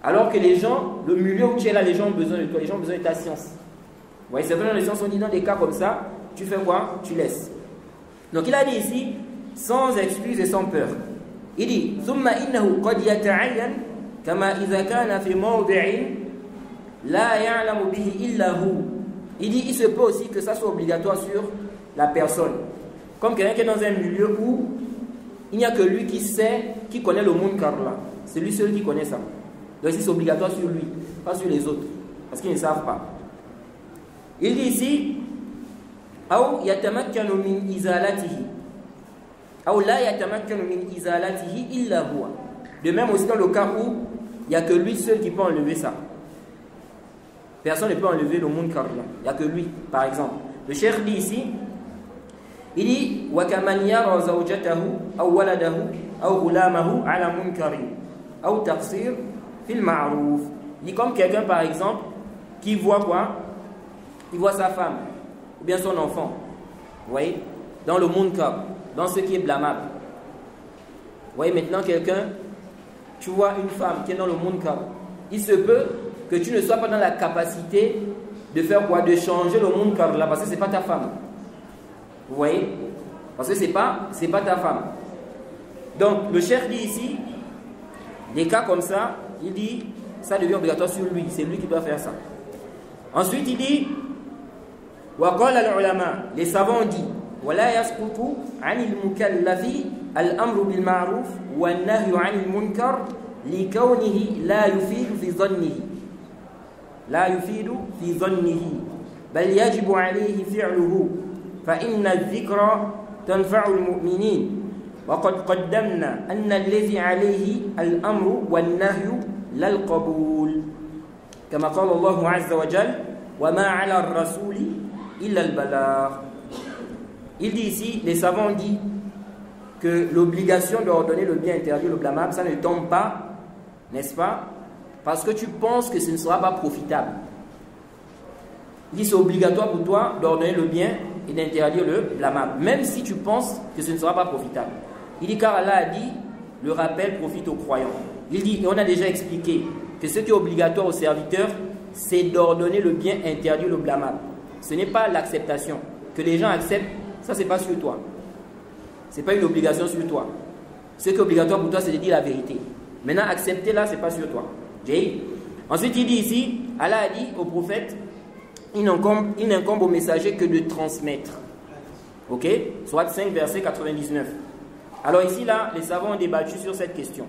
Alors que les gens, le milieu où tu es là, les gens ont besoin de toi, les gens ont besoin de ta science. Vous voyez, certains dans les sciences ont dit, dans des cas comme ça, tu fais quoi? Tu laisses. Donc il a dit ici, sans excuse et sans peur. Il dit, ثم إنه قد يتعين كما إذا كان في موضع لا يعلم به إلا هو. Il dit, il se peut aussi que ça soit obligatoire sur la personne. Comme quelqu'un qui est dans un milieu où il n'y a que lui qui sait, qui connaît le munkar là. C'est lui seul qui connaît ça. Donc ici c'est obligatoire sur lui, pas sur les autres. Parce qu'ils ne savent pas. Il dit ici, أو يتمكن من إزالته أو لا يتمكن من إزالته إلا هو. De même aussi dans le cas où il n'y a que lui seul qui peut enlever ça. Personne ne peut enlever le munkar là. Il n'y a que lui, par exemple. Le cheikh dit ici, il dit وَكَمَنْ يَرَى زَوْجَتَهُ أَوْ وَلَدَهُ أَوْ غُلَامَهُ عَلَى مُنْكَرٍ أَوْ تَقْصِيرٍ فِي الْمَعْرُوفِ. Il dit comme quelqu'un par exemple qui voit quoi? Il voit sa femme ou bien son enfant, vous voyez, dans le munkar, dans ce qui est blâmable. Vous voyez maintenant quelqu'un, tu vois une femme qui est dans le munkar, il se peut que tu ne sois pas dans la capacité de faire quoi? De changer le munkar là, parce que ce n'est pas ta femme. Vous voyez? Parce que ce n'est pas ta femme. Donc le cheikh dit ici, des cas comme ça, il dit, ça devient obligatoire sur lui, c'est lui qui doit faire ça. Ensuite il dit, وقال العلماء, les savants ont dit, ولا يسقط عن المكلف الأمر بالمعروف والنهي عن المنكر لكونه لا يفيد في ظنه بل يجب عليه فعله فإن الذكر تنفع المؤمنين وقد قدمنا أن الذي عليه الأمر والنهي للقبول كما قال الله عز وجل وما على الرسول إلا البلاغ. Il dit ici, les savants disent que l'obligation d'ordonner le bien interdit le blâmable, ça ne tombe pas, n'est-ce pas? Parce que tu penses que ce ne sera pas profitable. Il dit c'est obligatoire pour toi d'ordonner le bien et d'interdire le blâmable, même si tu penses que ce ne sera pas profitable. Il dit car Allah a dit, le rappel profite aux croyants. Il dit, et on a déjà expliqué que ce qui est obligatoire aux serviteurs, c'est d'ordonner le bien, interdire le blâmable. Ce n'est pas l'acceptation. Que les gens acceptent, ça c'est pas sur toi. C'est pas une obligation sur toi. Ce qui est obligatoire pour toi, c'est de dire la vérité. Maintenant, accepter là, c'est pas sur toi. Ensuite, il dit ici, Allah a dit au prophète, il n'incombe au messager que de transmettre. Ok? Sourate 5, verset 99. Alors ici, là, les savants ont débattu sur cette question.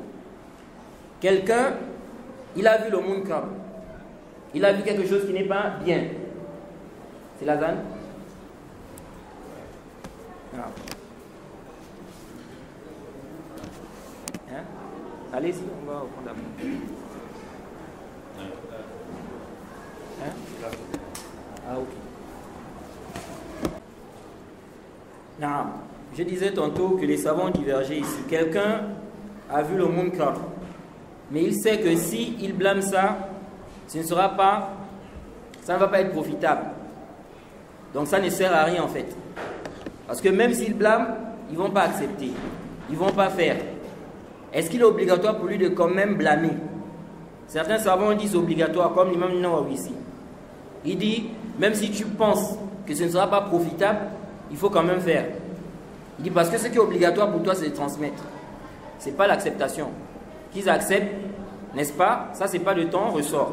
Quelqu'un, il a vu le munkar. Il a vu quelque chose qui n'est pas bien. C'est la zane? Ah. Hein? Allez-y, on va reprendre après. Hein? Ah, ok. Non. Je disais tantôt que les savants divergeaient ici. Quelqu'un a vu le munkar, mais il sait que si il blâme ça, ça ne va pas être profitable. Donc ça ne sert à rien en fait. Parce que même s'il blâme, ils ne vont pas accepter. Ils ne vont pas faire. Est-ce qu'il est obligatoire pour lui de quand même blâmer? Certains savants disent obligatoire, comme l'imam Nawawi ici. Il dit, même si tu penses que ce ne sera pas profitable, il faut quand même faire. Il dit, parce que ce qui est obligatoire pour toi, c'est de transmettre. Ce n'est pas l'acceptation. Qu'ils acceptent, n'est-ce pas? Ça, ce n'est pas de ton ressort.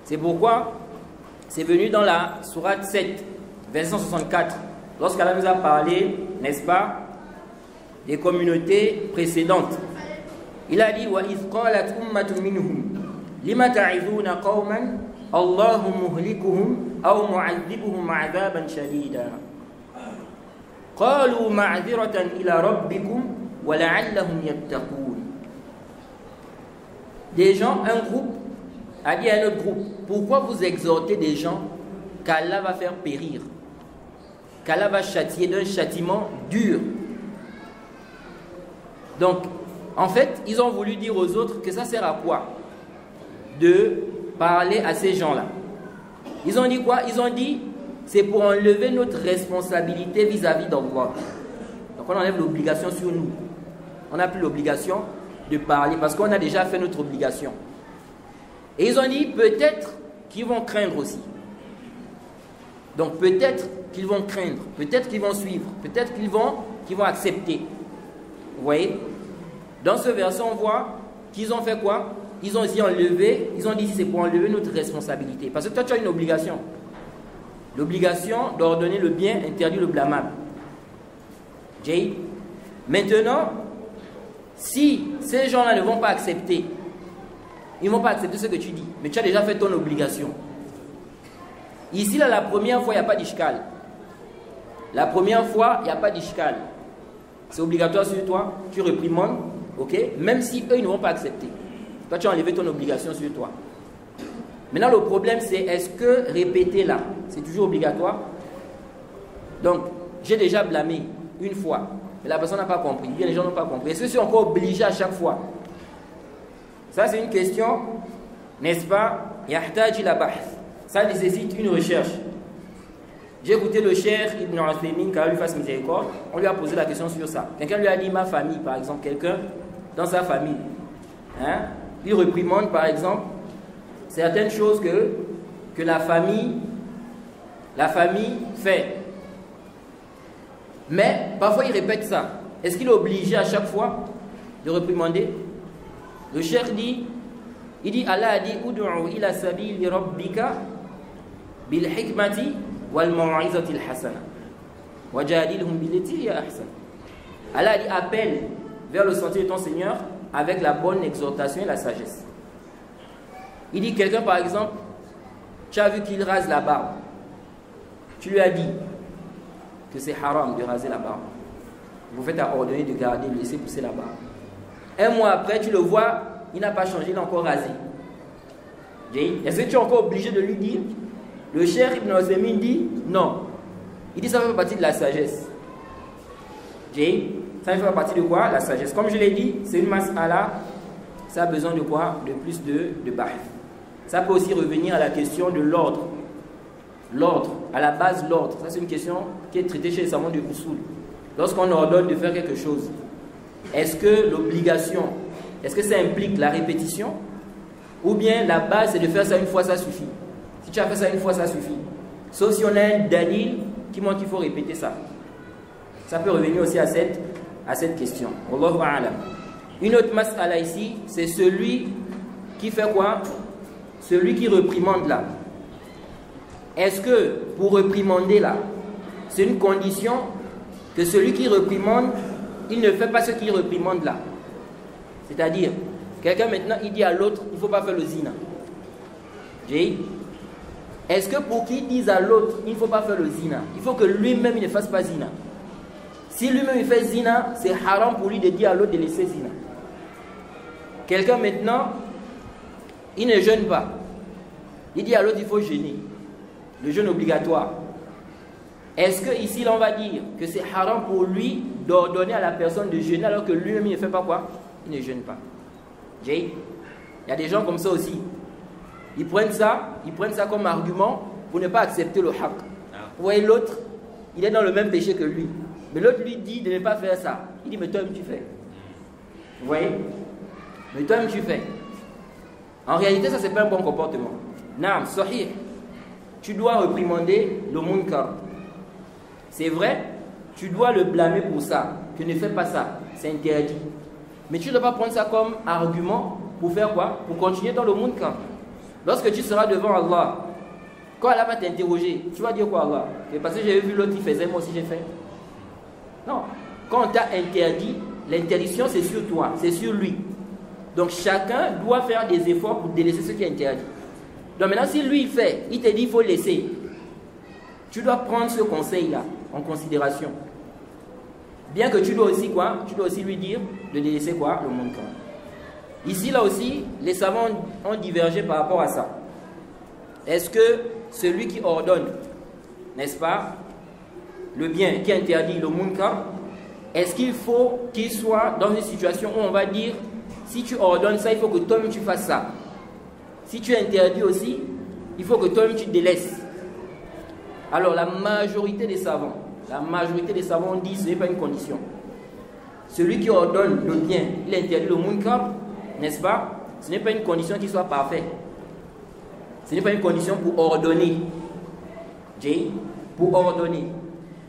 C'est pourquoi c'est venu dans la sourate 7, verset 164, lorsqu'Allah nous a parlé, n'est-ce pas, des communautés précédentes. Il a dit, وَإِذْ قَالَتْ أُمَّةٌ مِّنْهُمْ لِمَ تَعِظُونَ قَوْمًا اللَّهُ مُهْلِكُهُمْ أَوْ مُعَذِّبُهُمْ عَذَابًا شَدِيدًا قَالُوا مَعْذِرَةً إِلَى رَبِّكُمْ وَلَعَلَّهُمْ يَتَّقُونَ. Des gens, un groupe, a dit à un autre groupe, pourquoi vous exhortez des gens qu'Allah va faire périr, qu'Allah va châtier d'un châtiment dur? Donc, en fait, ils ont voulu dire aux autres que ça sert à quoi de parler à ces gens-là. Ils ont dit quoi? Ils ont dit, c'est pour enlever notre responsabilité vis-à-vis d'Allah. Donc, on enlève l'obligation sur nous. On n'a plus l'obligation de parler parce qu'on a déjà fait notre obligation. Et ils ont dit, peut-être qu'ils vont craindre aussi. Donc, peut-être qu'ils vont craindre, peut-être qu'ils vont suivre, peut-être qu'ils vont accepter. Vous voyez? Dans ce verset, on voit qu'ils ont fait quoi? Ils ont aussi enlevé, ils ont dit c'est pour enlever notre responsabilité. Parce que toi, tu as une obligation. L'obligation d'ordonner le bien, interdire le blâmable. Jay. Maintenant, si ces gens-là ne vont pas accepter, ils ne vont pas accepter ce que tu dis, mais tu as déjà fait ton obligation. Ici, là, la première fois, il n'y a pas d'ishkal. La première fois, il n'y a pas d'ishkal. C'est obligatoire sur toi, tu réprimandes, ok? Même si eux, ils ne vont pas accepter. Toi, tu as enlevé ton obligation sur toi. Maintenant, le problème, c'est est-ce que répéter là, c'est toujours obligatoire? Donc, j'ai déjà blâmé une fois, mais la personne n'a pas compris, bien les gens n'ont pas compris. Est-ce que c'est encore obligé à chaque fois? Ça, c'est une question, n'est-ce pas? Yahtaji la bahth. Ça nécessite une recherche. J'ai écouté le cheikh Ibn Uthaymin, qu'Allah lui fasse miséricorde, on lui a posé la question sur ça. Quelqu'un lui a dit, ma famille, par exemple, quelqu'un dans sa famille, hein, il réprimande, par exemple, certaines choses que la famille fait. Mais parfois il répète ça. Est-ce qu'il est obligé à chaque fois de réprimander? Le cheikh dit, Allah a dit, Ud'u ila sabili rabbika bil hikmati wal maw'izati al hasana wajadilhum billati hiya ahsan. Allah a dit, appelle vers le sentier de ton Seigneur avec la bonne exhortation et la sagesse. Il dit, quelqu'un par exemple, tu as vu qu'il rase la barbe. Tu lui as dit que c'est haram de raser la barbe. Vous faites à ordonner de garder, de laisser pousser la barbe. Un mois après, tu le vois, il n'a pas changé, il a encore rasé. Est-ce que tu es encore obligé de lui dire? Le cheikh Ibn Uthaymin dit non. Il dit ça fait partie de la sagesse. Ça fait partie de quoi? La sagesse. Comme je l'ai dit, c'est une mas'ala. Ça a besoin de quoi? De plus de bahth. Ça peut aussi revenir à la question de l'ordre. L'ordre, à la base l'ordre. Ça c'est une question qui est traitée chez les savants du usul. Lorsqu'on ordonne de faire quelque chose, est-ce que l'obligation, est-ce que ça implique la répétition? Ou bien la base c'est de faire ça une fois, ça suffit. Si tu as fait ça une fois, ça suffit. Sauf si on a un dalil qui montre qu'il faut répéter ça. Ça peut revenir aussi à cette question. Wallahu a'lam. Une autre mas'ala ici, c'est celui qui fait quoi? celui qui reprimande là, est-ce que pour réprimander là, c'est une condition que celui qui réprimande, il ne fait pas ce qu'il réprimande là? C'est-à-dire, quelqu'un maintenant, il dit à l'autre, il ne faut pas faire le zina. Est-ce que pour qu'il dise à l'autre, il ne faut pas faire le zina, il faut que lui-même il ne fasse pas zina? Si lui-même il fait zina, c'est haram pour lui de dire à l'autre de laisser zina. Quelqu'un maintenant, il ne jeûne pas. Il dit à l'autre, il faut jeûner. Le jeûne obligatoire. Est-ce que ici, là, on va dire que c'est haram pour lui d'ordonner à la personne de jeûner alors que lui-même, il ne fait pas quoi? Il ne jeûne pas. Il y a des gens comme ça aussi. Ils prennent ça comme argument pour ne pas accepter le haqq. Vous voyez, l'autre, il est dans le même péché que lui. Mais l'autre lui dit de ne pas faire ça. Il dit, mais toi-même, tu fais. Vous voyez? Mais toi-même, tu fais. En réalité, ça, c'est pas un bon comportement. Naam, sahih. Tu dois réprimander le munkar. C'est vrai, tu dois le blâmer pour ça. Tu ne fais pas ça. C'est interdit. Mais tu ne dois pas prendre ça comme argument pour faire quoi? Pour continuer dans le munkar. Lorsque tu seras devant Allah, quand Allah va t'interroger, tu vas dire quoi, Allah? C'est parce que j'ai vu l'autre qui faisait, moi aussi j'ai fait. Non. Quand on t'a interdit, l'interdiction c'est sur toi, c'est sur lui. Donc chacun doit faire des efforts pour délaisser ce qui est interdit. Donc maintenant, si lui il fait, il te dit il faut laisser, tu dois prendre ce conseil-là en considération. Bien que tu dois aussi quoi? Tu dois aussi lui dire de délaisser quoi? Le munkar. Ici, là aussi, les savants ont divergé par rapport à ça. Est-ce que celui qui ordonne, n'est-ce pas, le bien, qui interdit le munkar, est-ce qu'il faut qu'il soit dans une situation où on va dire, si tu ordonnes ça, il faut que toi-même tu fasses ça. Si tu interdis aussi, il faut que toi-même tu te délaisses. Alors la majorité des savants dit que ce n'est pas une condition. Celui qui ordonne le bien, il interdit le munkar, n'est-ce pas? Ce n'est pas une condition qu'il soit parfait. Ce n'est pas une condition pour ordonner. Pour ordonner.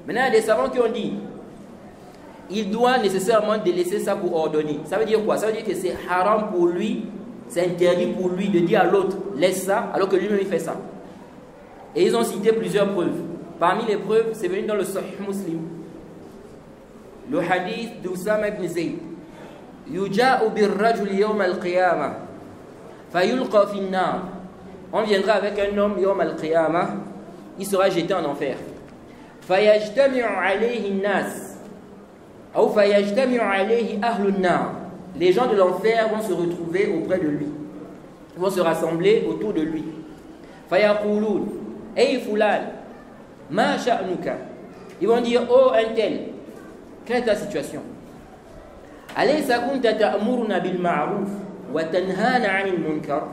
Maintenant, il y a des savants qui ont dit il doit nécessairement délaisser ça pour ordonner. Ça veut dire quoi? Ça veut dire que c'est haram pour lui, c'est interdit pour lui de dire à l'autre laisse ça, alors que lui-même il fait ça. Et ils ont cité plusieurs preuves. Parmi les preuves, c'est venu dans le Sahih Muslim. Le hadith d'Oussama ibn Zayd. Yuja'u birrajul yawm al-qiyamah fayulqa fi an-nar. On viendra avec un homme yawm al-qiyamah, il sera jeté en enfer. Fayajtami'u alayhi an-nas ou fayajtami'u alayhi ahlu an-nar. Les gens de l'enfer vont se retrouver auprès de lui. Ils vont se rassembler autour de lui. Fayaqulun, hey fulan, ma sha'nuka. Ils vont dire, oh un tel, quelle est ta situation? Alaysa kunta ta'muruna bil ma'ruf wa tanhana 'anil munkar.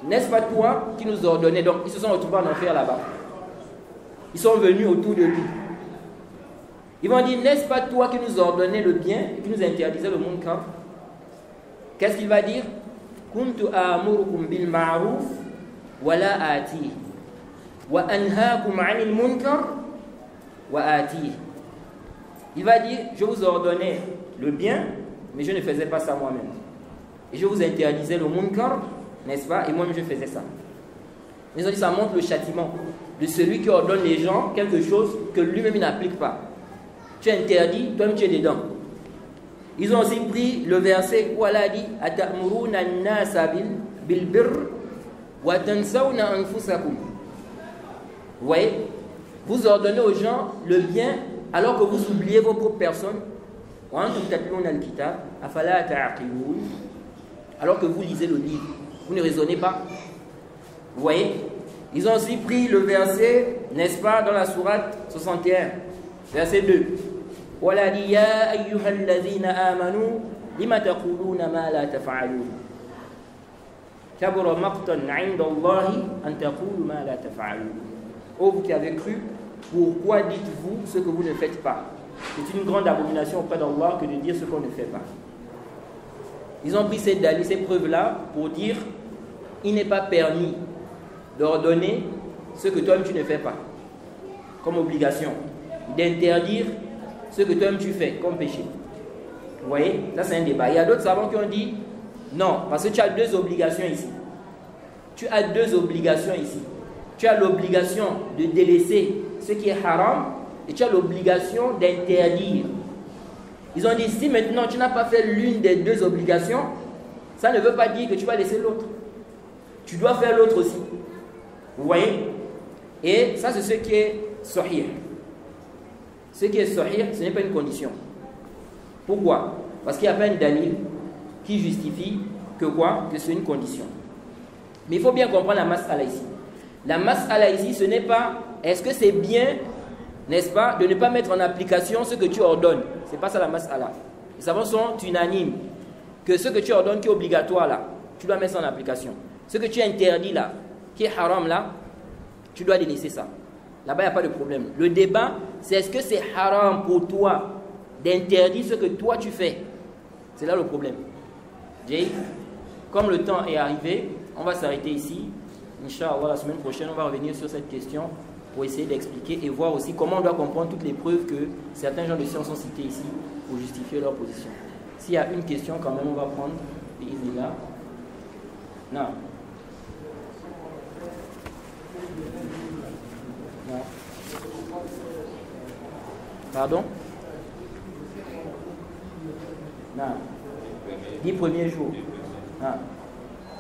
N'est-ce pas toi qui nous ordonnais? Donc ils se sont retrouvés en enfer là-bas. Ils sont venus autour de lui. Ils vont dire, n'est-ce pas toi qui nous ordonnais le bien et qui nous interdisais le munkar? Qu'est-ce qu'il va dire? Kuntu amurukum bil ma'ruf wa la ati wa anhaakum 'anil munkar wa ati. Il va dire, je vous ordonnais le bien, mais je ne faisais pas ça moi-même. Et je vous interdisais le munkar, n'est-ce pas? Et moi-même je faisais ça. Ils ont dit, ça montre le châtiment de celui qui ordonne les gens quelque chose que lui-même n'applique pas. Tu interdis, toi-même tu es dedans. Ils ont aussi pris le verset où Allah dit Atamuruna an-nasa bil birr wa tansawna anfusakum. Vous voyez, vous ordonnez aux gens le bien alors que vous oubliez vos propres personnes. Alors que vous lisez le livre, vous ne raisonnez pas. Vous voyez, ils ont aussi pris le verset, n'est-ce pas, dans la sourate 61, verset 2. Voilà dit ya ayyuhal ladhina amanu lima taquluna ma la taf'alun. Kabura maqtan 'inda Allahi an taqulu ma la taf'alun. Ô vous qui avez cru, pourquoi dites-vous ce que vous ne faites pas? C'est une grande abomination auprès d'Allah que de dire ce qu'on ne fait pas. Ils ont pris ces preuves-là pour dire il n'est pas permis d'ordonner ce que toi-même tu ne fais pas, comme obligation, d'interdire ce que toi-même tu fais, comme péché. Vous voyez, ça c'est un débat. Il y a d'autres savants qui ont dit non, parce que tu as deux obligations ici. tu as deux obligations ici. Tu as l'obligation de délaisser ce qui est haram et tu as l'obligation d'interdire. Ils ont dit, si maintenant tu n'as pas fait l'une des deux obligations, ça ne veut pas dire que tu vas laisser l'autre. Tu dois faire l'autre aussi. Vous voyez? Et ça, c'est ce qui est sahih. Ce qui est sahih, ce n'est pas une condition. Pourquoi? Parce qu'il n'y a pas une dalil qui justifie que quoi? Que c'est une condition. Mais il faut bien comprendre la mas'ala ici. La mas'ala ici, ce n'est pas est-ce que c'est bien, n'est-ce pas, de ne pas mettre en application ce que tu ordonnes. Ce n'est pas ça la mas'ala. Les savants sont unanimes que ce que tu ordonnes qui est obligatoire là, tu dois mettre ça en application. Ce que tu interdis là, qui est haram là, tu dois délaisser ça. Là-bas, il n'y a pas de problème. Le débat, c'est est-ce que c'est haram pour toi d'interdire ce que toi tu fais. C'est là le problème. Jay, comme le temps est arrivé, on va s'arrêter ici. Inch'Allah, la semaine prochaine, on va revenir sur cette question pour essayer d'expliquer et voir aussi comment on doit comprendre toutes les preuves que certains gens de science ont citées ici pour justifier leur position. S'il y a une question, quand même, on va prendre. Bismillah. Non. Non. Pardon? Non. 10 premiers jours. Non.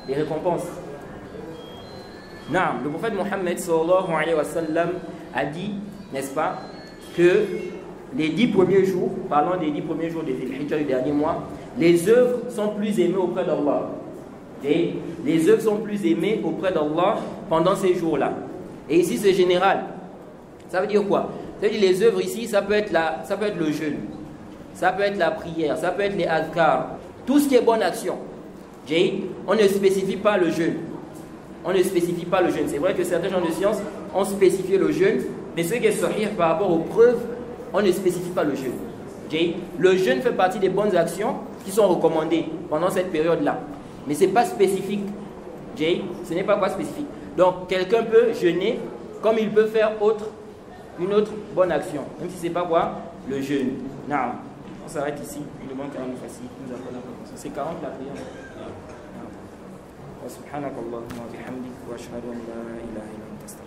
Les récompenses. Non. Le prophète Mohammed sallallahu alayhi wa sallam a dit, n'est-ce pas, que les 10 premiers jours, parlant des 10 premiers jours des Dhul-Hijjah du dernier mois, les œuvres sont plus aimées auprès d'Allah. Et les œuvres sont plus aimées auprès d'Allah pendant ces jours-là. Et ici, c'est général. Ça veut dire quoi? Ça veut dire les œuvres ici, ça peut être le jeûne, ça peut être la prière, ça peut être les adhkars, tout ce qui est bonne action. On ne spécifie pas le jeûne. On ne spécifie pas le jeûne. C'est vrai que certains gens de science ont spécifié le jeûne, mais ce qui est sahih par rapport aux preuves, on ne spécifie pas le jeûne. Le jeûne fait partie des bonnes actions qui sont recommandées pendant cette période-là. Mais ce n'est pas spécifique. Ce n'est pas quoi spécifique. Donc, quelqu'un peut jeûner comme il peut faire une autre bonne action. Même si ce n'est pas quoi? Le jeûne. Non. On s'arrête ici. Il demande qu'à nous facile. C'est 40 la prière. سبحانك اللهم وبحمدك واشهد ان لا اله الا انت استغفرك